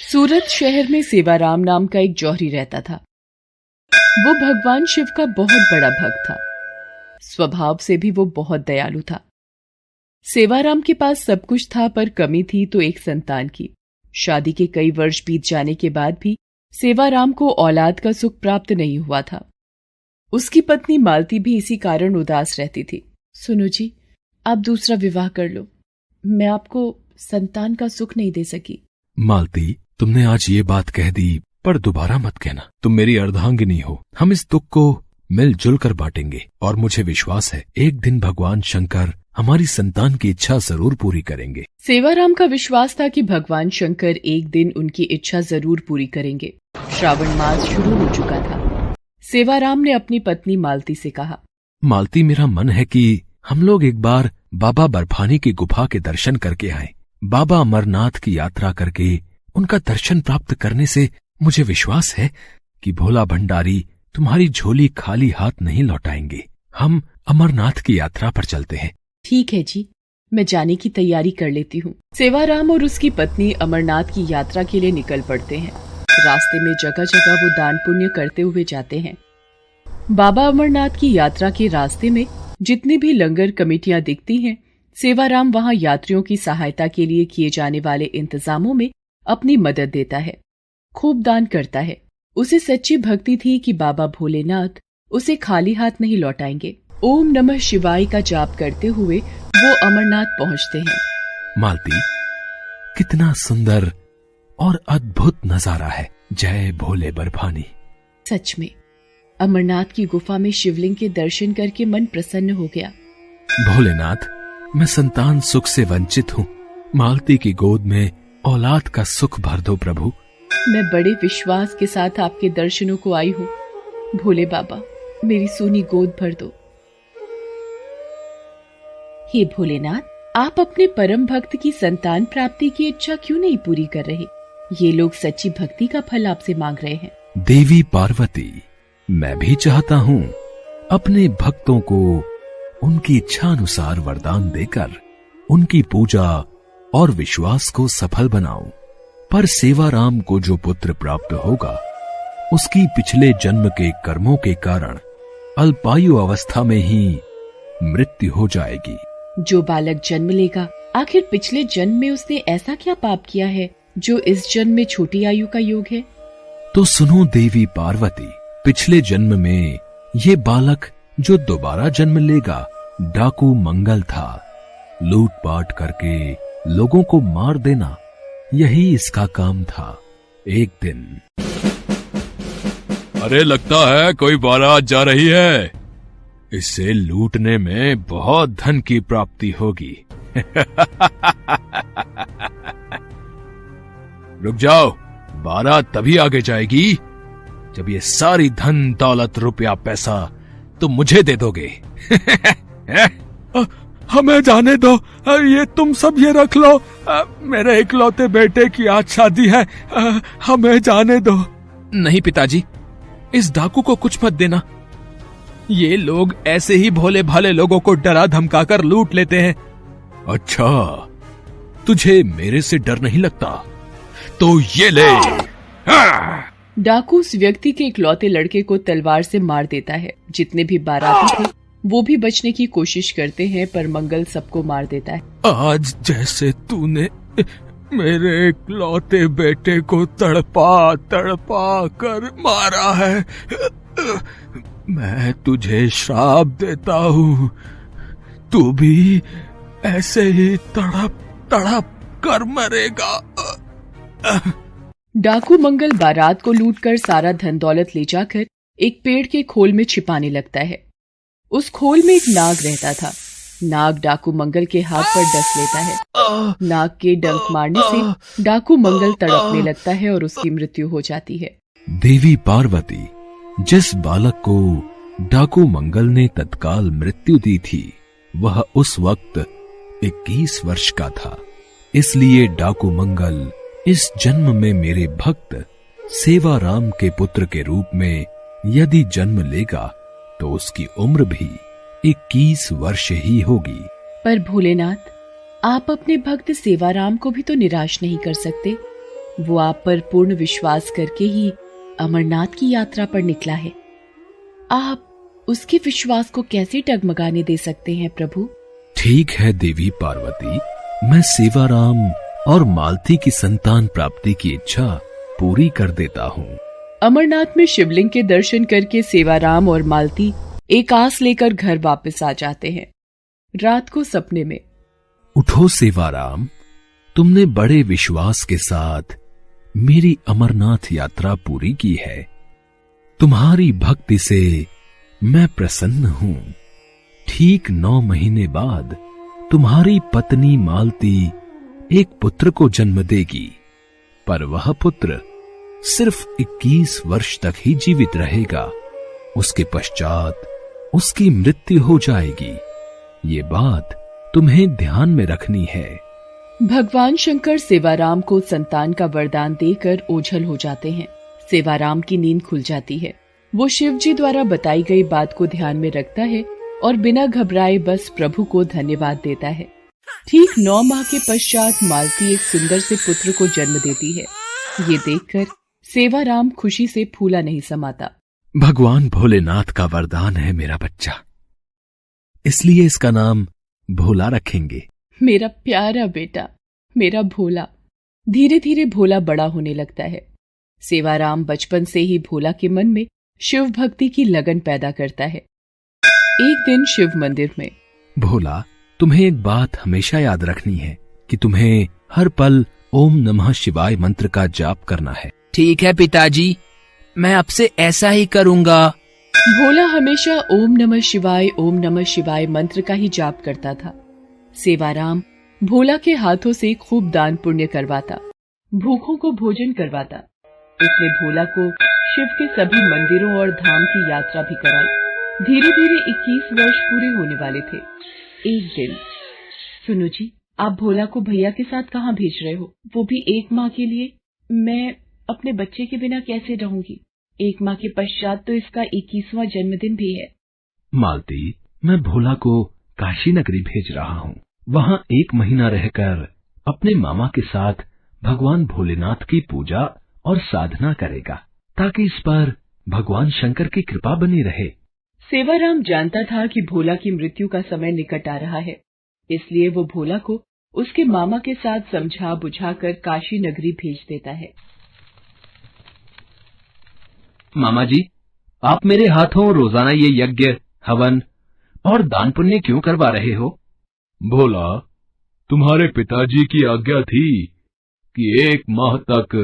सूरत शहर में सेवाराम नाम का एक जौहरी रहता था। वो भगवान शिव का बहुत बड़ा भक्त था। स्वभाव से भी वो बहुत दयालु था। सेवाराम के पास सब कुछ था, पर कमी थी तो एक संतान की। शादी के कई वर्ष बीत जाने के बाद भी सेवाराम को औलाद का सुख प्राप्त नहीं हुआ था। उसकी पत्नी मालती भी इसी कारण उदास रहती थी। सुनो जी, आप दूसरा विवाह कर लो। मैं आपको संतान का सुख नहीं दे सकी। मालती, तुमने आज ये बात कह दी, पर दोबारा मत कहना। तुम मेरी अर्धांगिनी हो। हम इस दुख को मिलजुल कर बांटेंगे और मुझे विश्वास है एक दिन भगवान शंकर हमारी संतान की इच्छा जरूर पूरी करेंगे। सेवाराम का विश्वास था कि भगवान शंकर एक दिन उनकी इच्छा जरूर पूरी करेंगे। श्रावण मास शुरू हो चुका था। सेवाराम ने अपनी पत्नी मालती से कहा, मालती, मेरा मन है कि हम लोग एक बार बाबा बर्फानी की गुफा के दर्शन करके आए। बाबा अमरनाथ की यात्रा करके उनका दर्शन प्राप्त करने से मुझे विश्वास है कि भोला भंडारी तुम्हारी झोली खाली हाथ नहीं लौटाएंगे। हम अमरनाथ की यात्रा पर चलते हैं। ठीक है जी, मैं जाने की तैयारी कर लेती हूँ। सेवाराम और उसकी पत्नी अमरनाथ की यात्रा के लिए निकल पड़ते हैं। रास्ते में जगह जगह वो दान पुण्य करते हुए जाते हैं। बाबा अमरनाथ की यात्रा के रास्ते में जितनी भी लंगर कमेटियां दिखती हैं, सेवाराम वहां यात्रियों की सहायता के लिए किए जाने वाले इंतजामों में अपनी मदद देता है। खूब दान करता है। उसे सच्ची भक्ति थी कि बाबा भोलेनाथ उसे खाली हाथ नहीं लौटाएंगे। ओम नमः शिवाय का जाप करते हुए वो अमरनाथ पहुंचते हैं। मालती, कितना सुंदर और अद्भुत नजारा है। जय भोले बर्फानी। सच में अमरनाथ की गुफा में शिवलिंग के दर्शन करके मन प्रसन्न हो गया। भोलेनाथ, मैं संतान सुख से वंचित हूँ। मालती की गोद में औलाद का सुख भर दो प्रभु। मैं बड़े विश्वास के साथ आपके दर्शनों को आई हूँ। भोले बाबा, मेरी सोनी गोद भर दो। हे भोलेनाथ, आप अपने परम भक्त की संतान प्राप्ति की इच्छा क्यों नहीं पूरी कर रहे? ये लोग सच्ची भक्ति का फल आपसे मांग रहे हैं। देवी पार्वती, मैं भी चाहता हूँ अपने भक्तों को उनकी इच्छा अनुसार वरदान देकर उनकी पूजा और विश्वास को सफल बनाऊं। पर सेवाराम को जो पुत्र प्राप्त होगा उसकी पिछले जन्म के कर्मों के कारण अल्पायु अवस्था में ही मृत्यु हो जाएगी। जो बालक जन्म लेगा, आखिर पिछले जन्म में उसने ऐसा क्या पाप किया है जो इस जन्म में छोटी आयु का योग है? तो सुनो देवी पार्वती, पिछले जन्म में ये बालक जो दोबारा जन्म लेगा डाकू मंगल था। लूटपाट करके लोगों को मार देना, यही इसका काम था। एक दिन, अरे लगता है कोई बारात जा रही है। इससे लूटने में बहुत धन की प्राप्ति होगी। रुक जाओ, बारात तभी आगे जाएगी जब ये सारी धन दौलत रुपया पैसा तुम मुझे दे दोगे। हमें जाने दो, ये तुम सब ये रख लो। मेरे इकलौते बेटे की आज शादी है, हमें जाने दो। नहीं पिताजी, इस डाकू को कुछ मत देना। ये लोग ऐसे ही भोले भाले लोगों को डरा धमकाकर लूट लेते हैं। अच्छा, तुझे मेरे से डर नहीं लगता? तो ये ले। डाकू उस व्यक्ति के इकलौते लड़के को तलवार से मार देता है। जितने भी बाराती थे वो भी बचने की कोशिश करते हैं, पर मंगल सबको मार देता है। आज जैसे तूने मेरे इकलौते बेटे को तड़पा तड़पा कर मारा है, मैं तुझे श्राप देता हूँ। तू भी ऐसे ही तड़प तड़प कर मरेगा। डाकू मंगल बारात को लूटकर सारा धन दौलत ले जाकर एक पेड़ के खोल में छिपाने लगता है। उस खोल में एक नाग रहता था। नाग डाकू मंगल के हाथ पर डस लेता है। नाग के डंक मारने से डाकू मंगल तड़पने लगता है और उसकी मृत्यु हो जाती है। देवी पार्वती, जिस बालक को डाकू मंगल ने तत्काल मृत्यु दी थी वह उस वक्त 21 वर्ष का था। इसलिए डाकू मंगल इस जन्म में मेरे भक्त सेवाराम के पुत्र के रूप में यदि जन्म लेगा तो उसकी उम्र भी 21 वर्ष ही होगी। पर भोलेनाथ, आप अपने भक्त सेवाराम को भी तो निराश नहीं कर सकते। वो आप पर पूर्ण विश्वास करके ही अमरनाथ की यात्रा पर निकला है। आप उसके विश्वास को कैसे डगमगाने दे सकते हैं प्रभु? ठीक है देवी पार्वती, मैं सेवाराम और मालती की संतान प्राप्ति की इच्छा पूरी कर देता हूँ। अमरनाथ में शिवलिंग के दर्शन करके सेवाराम और मालती एक आस लेकर घर वापस आ जाते हैं। रात को सपने में, उठो सेवाराम, तुमने बड़े विश्वास के साथ मेरी अमरनाथ यात्रा पूरी की है। तुम्हारी भक्ति से मैं प्रसन्न हूं। ठीक 9 महीने बाद तुम्हारी पत्नी मालती एक पुत्र को जन्म देगी, पर वह पुत्र सिर्फ 21 वर्ष तक ही जीवित रहेगा। उसके पश्चात उसकी मृत्यु हो जाएगी। ये बात तुम्हें ध्यान में रखनी है। भगवान शंकर सेवाराम को संतान का वरदान देकर ओझल हो जाते हैं। सेवाराम की नींद खुल जाती है। वो शिव जी द्वारा बताई गई बात को ध्यान में रखता है और बिना घबराए बस प्रभु को धन्यवाद देता है। ठीक 9 माह के पश्चात मालती एक सुंदर से पुत्र को जन्म देती है। ये देखकर सेवाराम खुशी से फूला नहीं समाता। भगवान भोलेनाथ का वरदान है मेरा बच्चा, इसलिए इसका नाम भोला रखेंगे। मेरा प्यारा बेटा, मेरा भोला। धीरे धीरे भोला बड़ा होने लगता है। सेवाराम बचपन से ही भोला के मन में शिव भक्ति की लगन पैदा करता है। एक दिन शिव मंदिर में, भोला, तुम्हें एक बात हमेशा याद रखनी है कि तुम्हें हर पल ओम नमः शिवाय मंत्र का जाप करना है। ठीक है पिताजी, मैं अब से ऐसा ही करूंगा। भोला हमेशा ओम नमः शिवाय मंत्र का ही जाप करता था। सेवाराम भोला के हाथों से खूब दान पुण्य करवाता, भूखों को भोजन करवाता। उसने भोला को शिव के सभी मंदिरों और धाम की यात्रा भी कराई। धीरे धीरे 21 वर्ष पूरे होने वाले थे। एक दिन, सुनो जी, आप भोला को भैया के साथ कहाँ भेज रहे हो, वो भी 1 माह के लिए? मैं अपने बच्चे के बिना कैसे रहूंगी? 1 माह के पश्चात तो इसका 21वां जन्मदिन भी है। मालती, मैं भोला को काशी नगरी भेज रहा हूँ। वहाँ 1 महीना रहकर अपने मामा के साथ भगवान भोलेनाथ की पूजा और साधना करेगा, ताकि इस पर भगवान शंकर की कृपा बनी रहे। सेवाराम जानता था कि भोला की मृत्यु का समय निकट आ रहा है, इसलिए वो भोला को उसके मामा के साथ समझा बुझाकर काशी नगरी भेज देता है। मामा जी, आप मेरे हाथों रोजाना ये यज्ञ, हवन और दान पुण्य क्यों करवा रहे हो? भोला, तुम्हारे पिताजी की आज्ञा थी कि 1 माह तक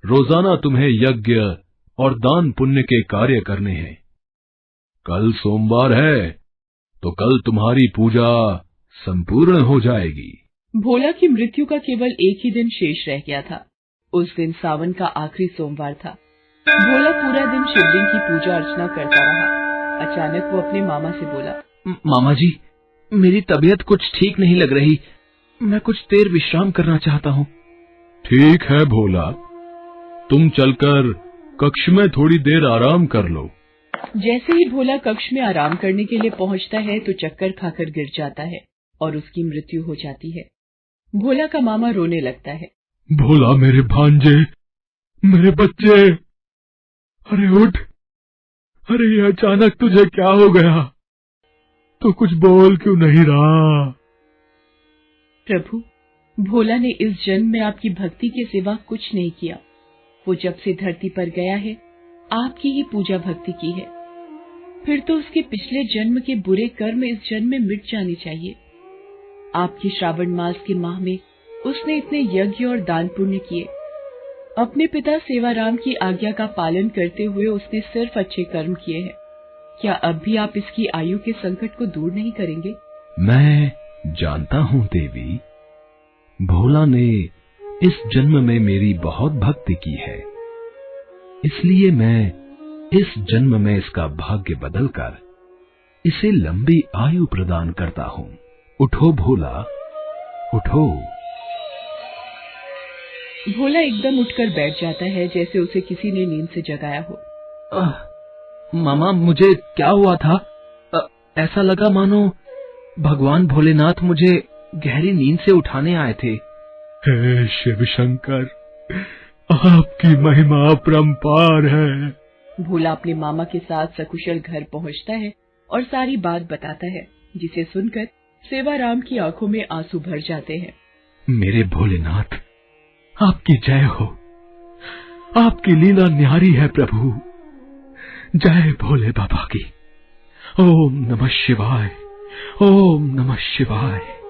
रोजाना तुम्हें यज्ञ और दान पुण्य के कार्य करने हैं। कल सोमवार है, तो कल तुम्हारी पूजा संपूर्ण हो जाएगी। भोला की मृत्यु का केवल एक ही दिन शेष रह गया था। उस दिन सावन का आखिरी सोमवार था। भोला पूरा दिन शिवलिंग की पूजा अर्चना करता रहा। अचानक वो अपने मामा से बोला, मामा जी, मेरी तबीयत कुछ ठीक नहीं लग रही। मैं कुछ देर विश्राम करना चाहता हूँ। ठीक है भोला, तुम चलकर कक्ष में थोड़ी देर आराम कर लो। जैसे ही भोला कक्ष में आराम करने के लिए पहुंचता है तो चक्कर खाकर गिर जाता है और उसकी मृत्यु हो जाती है। भोला का मामा रोने लगता है। भोला मेरे भांजे, मेरे बच्चे, अरे उठ, अरे ये अचानक तुझे क्या हो गया? तो कुछ बोल क्यों नहीं रहा? प्रभु, भोला ने इस जन्म में आपकी भक्ति के सिवा कुछ नहीं किया। वो जब से धरती पर गया है, आपकी ही पूजा भक्ति की है। फिर तो उसके पिछले जन्म के बुरे कर्म इस जन्म में मिट जाने चाहिए। आपके श्रावण मास के माह में उसने इतने यज्ञ और दान पुण्य किए। अपने पिता सेवाराम की आज्ञा का पालन करते हुए उसने सिर्फ अच्छे कर्म किए हैं। क्या अब भी आप इसकी आयु के संकट को दूर नहीं करेंगे? मैं जानता हूँ देवी, भोला ने इस जन्म में मेरी बहुत भक्ति की है, इसलिए मैं इस जन्म में इसका भाग्य बदलकर इसे लंबी आयु प्रदान करता हूँ। उठो भोला, उठो। भोला एकदम उठकर बैठ जाता है, जैसे उसे किसी ने नींद से जगाया हो। मामा, मुझे क्या हुआ था? ऐसा लगा मानो भगवान भोलेनाथ मुझे गहरी नींद से उठाने आए थे। हे शिव शंकर, आपकी महिमा अपरंपार है। भोला अपने मामा के साथ सकुशल घर पहुंचता है और सारी बात बताता है, जिसे सुनकर सेवाराम की आंखों में आंसू भर जाते हैं। मेरे भोलेनाथ, आपकी जय हो। आपकी लीला न्यारी है प्रभु। जय भोले बाबा की। ओम नमः शिवाय। ओम नमः शिवाय।